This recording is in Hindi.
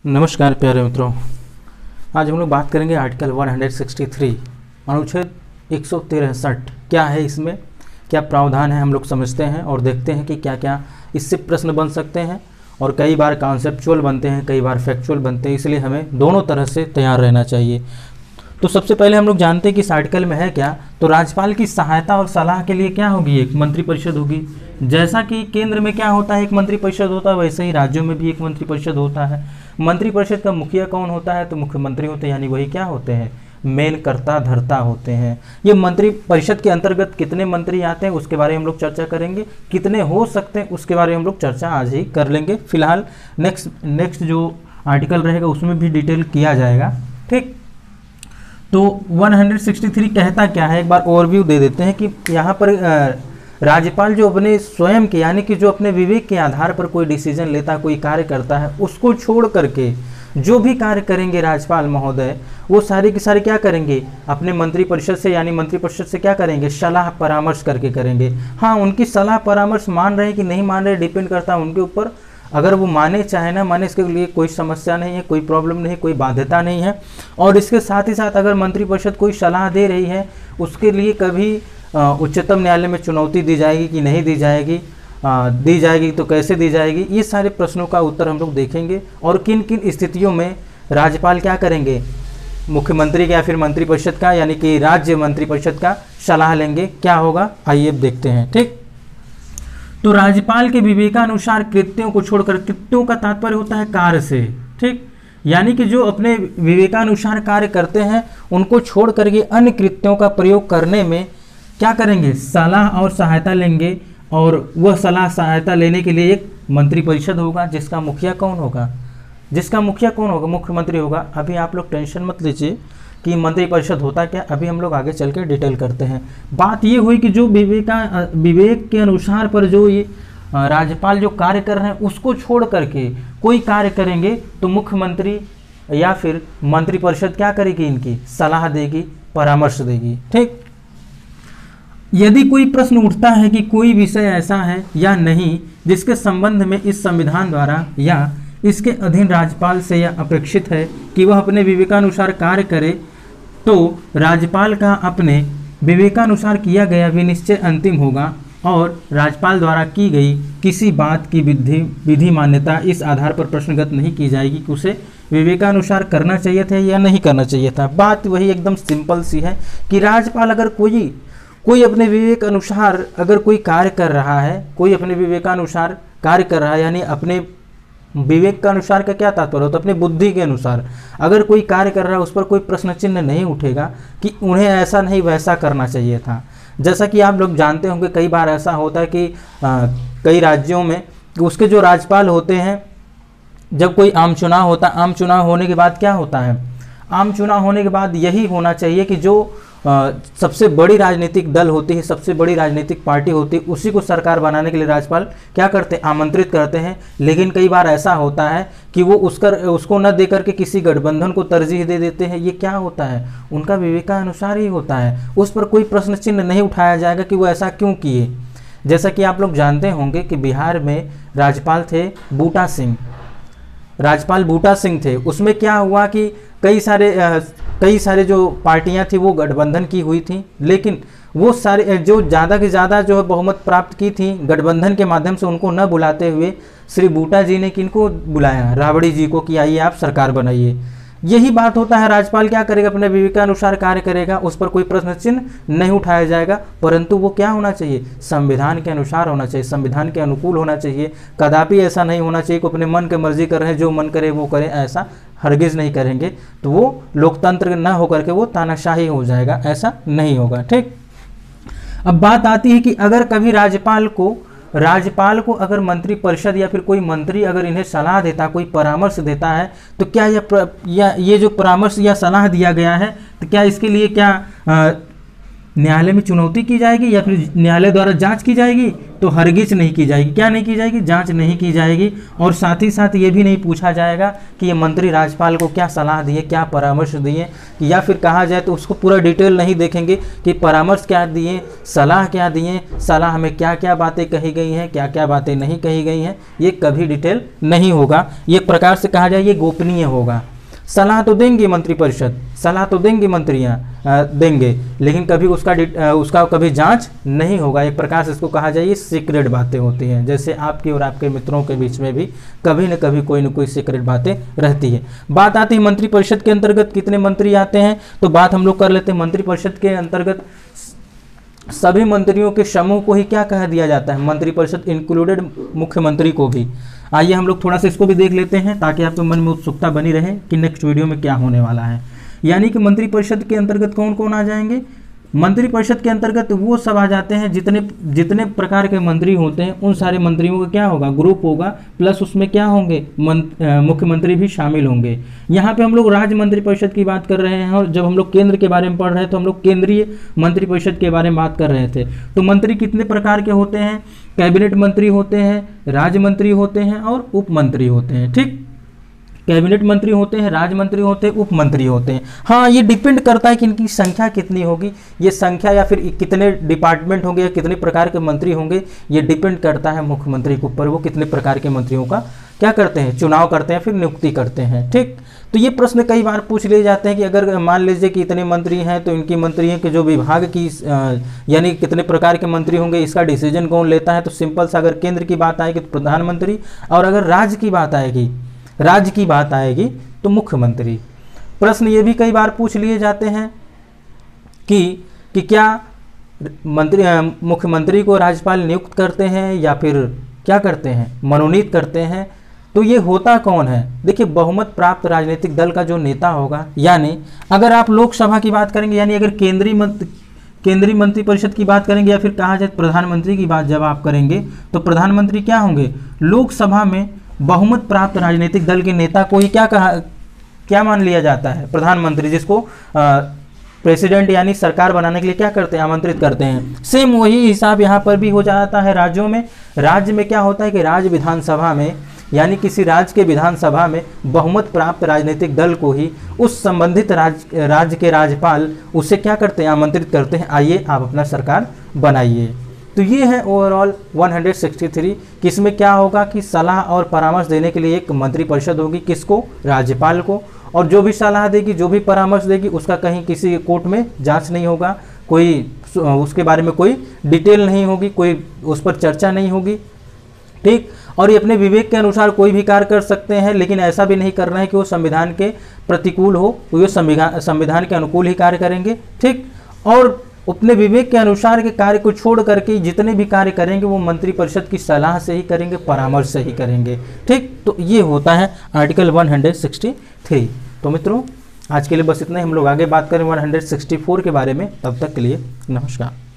नमस्कार प्यारे मित्रों, आज हम लोग बात करेंगे आर्टिकल 163 अनुच्छेद 163 क्या है, इसमें क्या प्रावधान है हम लोग समझते हैं और देखते हैं कि क्या क्या इससे प्रश्न बन सकते हैं। और कई बार कॉन्सेप्चुअल बनते हैं, कई बार फैक्चुअल बनते हैं, इसलिए हमें दोनों तरह से तैयार रहना चाहिए। तो सबसे पहले हम लोग जानते हैं कि इस आर्टिकल में है क्या। तो राज्यपाल की सहायता और सलाह के लिए क्या होगी, एक मंत्रिपरिषद होगी। जैसा कि केंद्र में क्या होता है, एक मंत्रिपरिषद होता है, वैसे ही राज्यों में भी एक मंत्रिपरिषद होता है। मंत्रिपरिषद का मुखिया कौन होता है, तो मुख्यमंत्री होते हैं, यानी वही क्या होते हैं, मेन कर्ता धर्ता होते हैं। ये मंत्रिपरिषद के अंतर्गत कितने मंत्री आते हैं उसके बारे में हम लोग चर्चा करेंगे, कितने हो सकते हैं उसके बारे में हम लोग चर्चा आज ही कर लेंगे। फिलहाल नेक्स्ट जो आर्टिकल रहेगा उसमें भी डिटेल किया जाएगा, ठीक। तो 163 कहता क्या है, एक बार ओवरव्यू दे देते हैं कि यहाँ पर राज्यपाल जो अपने स्वयं के यानी कि जो अपने विवेक के आधार पर कोई डिसीजन लेता है, कोई कार्य करता है, उसको छोड़ करके जो भी कार्य करेंगे राज्यपाल महोदय, वो सारे के सारे क्या करेंगे, अपने मंत्रिपरिषद से यानी मंत्रिपरिषद से क्या करेंगे, सलाह परामर्श करके करेंगे। हाँ, उनकी सलाह परामर्श मान रहे हैं कि नहीं मान रहे डिपेंड करता है उनके ऊपर। अगर वो माने चाहे ना माने, इसके लिए कोई समस्या नहीं है, कोई प्रॉब्लम नहीं, कोई बाध्यता नहीं है। और इसके साथ ही साथ अगर मंत्रिपरिषद कोई सलाह दे रही है, उसके लिए कभी उच्चतम न्यायालय में चुनौती दी जाएगी कि नहीं दी जाएगी, दी जाएगी तो कैसे दी जाएगी, ये सारे प्रश्नों का उत्तर हम लोग देखेंगे। और किन किन स्थितियों में राज्यपाल क्या करेंगे, मुख्यमंत्री का या फिर मंत्रिपरिषद का यानी कि राज्य मंत्रिपरिषद का सलाह लेंगे, क्या होगा आइए अब देखते हैं, ठीक। तो राज्यपाल के विवेकानुसार कृत्यों को छोड़कर, कृत्यों का तात्पर्य होता है कार्य से, ठीक, यानी कि जो अपने विवेकानुसार कार्य करते हैं उनको छोड़ करके अन्य कृत्यों का प्रयोग करने में क्या करेंगे, सलाह और सहायता लेंगे। और वह सलाह सहायता लेने के लिए एक मंत्रिपरिषद होगा जिसका मुखिया कौन होगा, मुख्यमंत्री होगा। अभी आप लोग टेंशन मत लीजिए कि मंत्रिपरिषद होता क्या, अभी हम लोग आगे चल के डिटेल करते हैं। बात ये हुई कि जो विवेक के अनुसार पर जो ये राज्यपाल जो कार्य कर रहे हैं उसको छोड़ करके कोई कार्य करेंगे तो मुख्यमंत्री या फिर मंत्रिपरिषद क्या करेगी, इनकी सलाह देगी, परामर्श देगी, ठीक। यदि कोई प्रश्न उठता है कि कोई विषय ऐसा है या नहीं जिसके संबंध में इस संविधान द्वारा या इसके अधीन राज्यपाल से यह अपेक्षित है कि वह अपने विवेकानुसार कार्य करे, तो राज्यपाल का अपने विवेकानुसार किया गया विनिश्चय अंतिम होगा और राज्यपाल द्वारा की गई किसी बात की विधि मान्यता इस आधार पर प्रश्नगत नहीं की जाएगी कि उसे विवेकानुसार करना चाहिए था या नहीं करना चाहिए था। बात वही एकदम सिंपल सी है कि राज्यपाल अगर कोई अपने विवेक अनुसार अगर कोई कार्य कर रहा है, कोई अपने विवेकानुसार कार्य कर रहा है, यानी अपने विवेक का अनुसार का क्या तात्पर्य होता है, अपने बुद्धि के अनुसार अगर कोई कार्य कर रहा है उस पर कोई प्रश्न चिन्ह नहीं उठेगा कि उन्हें ऐसा नहीं वैसा करना चाहिए था। जैसा कि आप लोग जानते होंगे कई बार ऐसा होता है कि कई राज्यों में उसके जो राज्यपाल होते हैं, जब कोई आम चुनाव होता है, आम चुनाव होने के बाद क्या होता है, आम चुनाव होने के बाद यही होना चाहिए कि जो सबसे बड़ी राजनीतिक दल होती है, सबसे बड़ी राजनीतिक पार्टी होती है, उसी को सरकार बनाने के लिए राज्यपाल क्या करते हैं, आमंत्रित करते हैं। लेकिन कई बार ऐसा होता है कि वो उसको न देकर के किसी गठबंधन को तरजीह दे देते हैं। ये क्या होता है, उनका विवेकानुसार ही होता है, उस पर कोई प्रश्न चिन्ह नहीं उठाया जाएगा कि वो ऐसा क्यों किए। जैसा कि आप लोग जानते होंगे कि बिहार में राज्यपाल थे बूटा सिंह, राज्यपाल बूटा सिंह थे। उसमें क्या हुआ कि कई सारे जो पार्टियां थी वो गठबंधन की हुई थी, लेकिन वो सारे जो ज़्यादा से ज़्यादा जो है बहुमत प्राप्त की थी गठबंधन के माध्यम से, उनको न बुलाते हुए श्री बूटा जी ने किनको बुलाया, राबड़ी जी को, कि आइए आप सरकार बनाइए। यही बात होता है, राज्यपाल क्या करेगा, अपने विवेकानुसार कार्य करेगा, उस पर कोई प्रश्न चिन्ह नहीं उठाया जाएगा, परंतु वो क्या होना चाहिए, संविधान के अनुसार होना चाहिए, संविधान के अनुकूल होना चाहिए। कदापि ऐसा नहीं होना चाहिए कि अपने मन की मर्जी कर रहे हैं, जो मन करे वो करे, ऐसा हरगिज नहीं करेंगे, तो वो लोकतंत्र न होकर के वो तानाशाही हो जाएगा, ऐसा नहीं होगा, ठीक। अब बात आती है कि अगर कभी राज्यपाल को अगर मंत्रिपरिषद या फिर कोई मंत्री अगर इन्हें सलाह देता, कोई परामर्श देता है, तो क्या ये जो परामर्श या सलाह दिया गया है, तो क्या इसके लिए क्या न्यायालय में चुनौती की जाएगी या फिर न्यायालय द्वारा जांच की जाएगी? तो हरगिज नहीं की जाएगी। क्या नहीं की जाएगी? जांच नहीं की जाएगी। और साथ ही साथ ये भी नहीं पूछा जाएगा कि ये मंत्री राज्यपाल को क्या सलाह दिए, क्या परामर्श दिए, या फिर कहा जाए तो उसको पूरा डिटेल नहीं देखेंगे कि परामर्श क्या दिए, सलाह क्या दिए, सलाह में क्या क्या बातें कही गई हैं, क्या क्या बातें नहीं कही गई हैं, ये कभी डिटेल नहीं होगा। ये एक प्रकार से कहा जाए ये गोपनीय होगा। सलाह तो देंगे मंत्रिपरिषद, सलाह तो देंगे मंत्रियां देंगे, लेकिन कभी उसका कभी जांच नहीं होगा। एक प्रकार से इसको कहा जाए ये सीक्रेट बातें होती हैं। जैसे आपकी और आपके मित्रों के बीच में भी कभी न कभी कोई न कोई सीक्रेट बातें रहती है। बात आती है मंत्रिपरिषद के अंतर्गत कितने मंत्री आते हैं, तो बात हम लोग कर लेते हैं। मंत्रिपरिषद के अंतर्गत सभी मंत्रियों के समूह को ही क्या कह दिया जाता है? मंत्रिपरिषद इंक्लूडेड मुख्यमंत्री को भी। आइए हम लोग थोड़ा सा इसको भी देख लेते हैं ताकि आपके मन में उत्सुकता बनी रहे कि नेक्स्ट वीडियो में क्या होने वाला है। यानी कि मंत्रिपरिषद के अंतर्गत कौन कौन आ जाएंगे? मंत्रिपरिषद के अंतर्गत वो सब आ जाते हैं जितने प्रकार के मंत्री होते हैं, उन सारे मंत्रियों का क्या होगा? ग्रुप होगा, प्लस उसमें क्या होंगे? मुख्यमंत्री भी शामिल होंगे। यहाँ पे हम लोग राज्य मंत्रिपरिषद की बात कर रहे हैं, और जब हम लोग केंद्र के बारे में पढ़ रहे हैं तो हम लोग केंद्रीय मंत्रिपरिषद के बारे में बात कर रहे थे। तो मंत्री कितने प्रकार के होते हैं? कैबिनेट मंत्री होते हैं, राज्य मंत्री होते हैं और उप मंत्री होते हैं। ठीक, कैबिनेट मंत्री होते हैं, राज्य मंत्री होते हैं, उप मंत्री होते हैं। हाँ, ये डिपेंड करता है कि इनकी संख्या कितनी होगी, ये संख्या या फिर कितने डिपार्टमेंट होंगे या कितने प्रकार के मंत्री होंगे, ये डिपेंड करता है मुख्यमंत्री के ऊपर। वो कितने प्रकार के मंत्रियों का क्या करते हैं? चुनाव करते हैं, फिर नियुक्ति करते हैं। ठीक, तो ये प्रश्न कई बार पूछ लिए जाते हैं कि अगर मान लीजिए कि इतने मंत्री हैं तो इनकी मंत्रियों के जो विभाग की यानी कितने प्रकार के मंत्री होंगे, इसका डिसीजन कौन लेता है? तो सिंपल सा अगर केंद्र की बात आएगी तो प्रधानमंत्री, और अगर राज्य की बात आएगी तो मुख्यमंत्री। प्रश्न ये भी कई बार पूछ लिए जाते हैं कि क्या मुख्यमंत्री को राज्यपाल नियुक्त करते हैं या फिर क्या करते हैं? मनोनीत करते हैं। तो ये होता कौन है? देखिए, बहुमत प्राप्त राजनीतिक दल का जो नेता होगा, यानी अगर आप लोकसभा की बात करेंगे, यानी अगर केंद्रीय मंत्रिपरिषद की बात करेंगे, या फिर कहा जाए प्रधानमंत्री की बात जब आप करेंगे, तो प्रधानमंत्री क्या होंगे? लोकसभा में बहुमत प्राप्त राजनीतिक दल के नेता को ही क्या मान लिया जाता है? प्रधानमंत्री, जिसको प्रेसिडेंट यानी सरकार बनाने के लिए क्या करते हैं? आमंत्रित करते हैं। सेम वही हिसाब यहाँ पर भी हो जाता है राज्यों में। राज्य में क्या होता है कि राज्य विधानसभा में, यानी किसी राज्य के विधानसभा में बहुमत प्राप्त राजनीतिक दल को ही उस संबंधित राज्य के राज्यपाल उसे क्या करते हैं? आमंत्रित करते हैं, आइए आप अपना सरकार बनाइए। तो ये है ओवरऑल 163। किसमें क्या होगा कि सलाह और परामर्श देने के लिए एक मंत्रिपरिषद होगी। किसको? राज्यपाल को। और जो भी सलाह देगी, जो भी परामर्श देगी, उसका कहीं किसी कोर्ट में जांच नहीं होगा, कोई उसके बारे में कोई डिटेल नहीं होगी, कोई उस पर चर्चा नहीं होगी। ठीक, और ये अपने विवेक के अनुसार कोई भी कार्य कर सकते हैं, लेकिन ऐसा भी नहीं करना है कि वो संविधान के प्रतिकूल हो, वो संविधान के अनुकूल ही कार्य करेंगे। ठीक, और अपने विवेक के अनुसार के कार्य को छोड़ करके जितने भी कार्य करेंगे वो मंत्रिपरिषद की सलाह से ही करेंगे, परामर्श से ही करेंगे। ठीक, तो ये होता है आर्टिकल 163। तो मित्रों, आज के लिए बस इतना ही। हम लोग आगे बात करें 164 के बारे में। तब तक के लिए नमस्कार।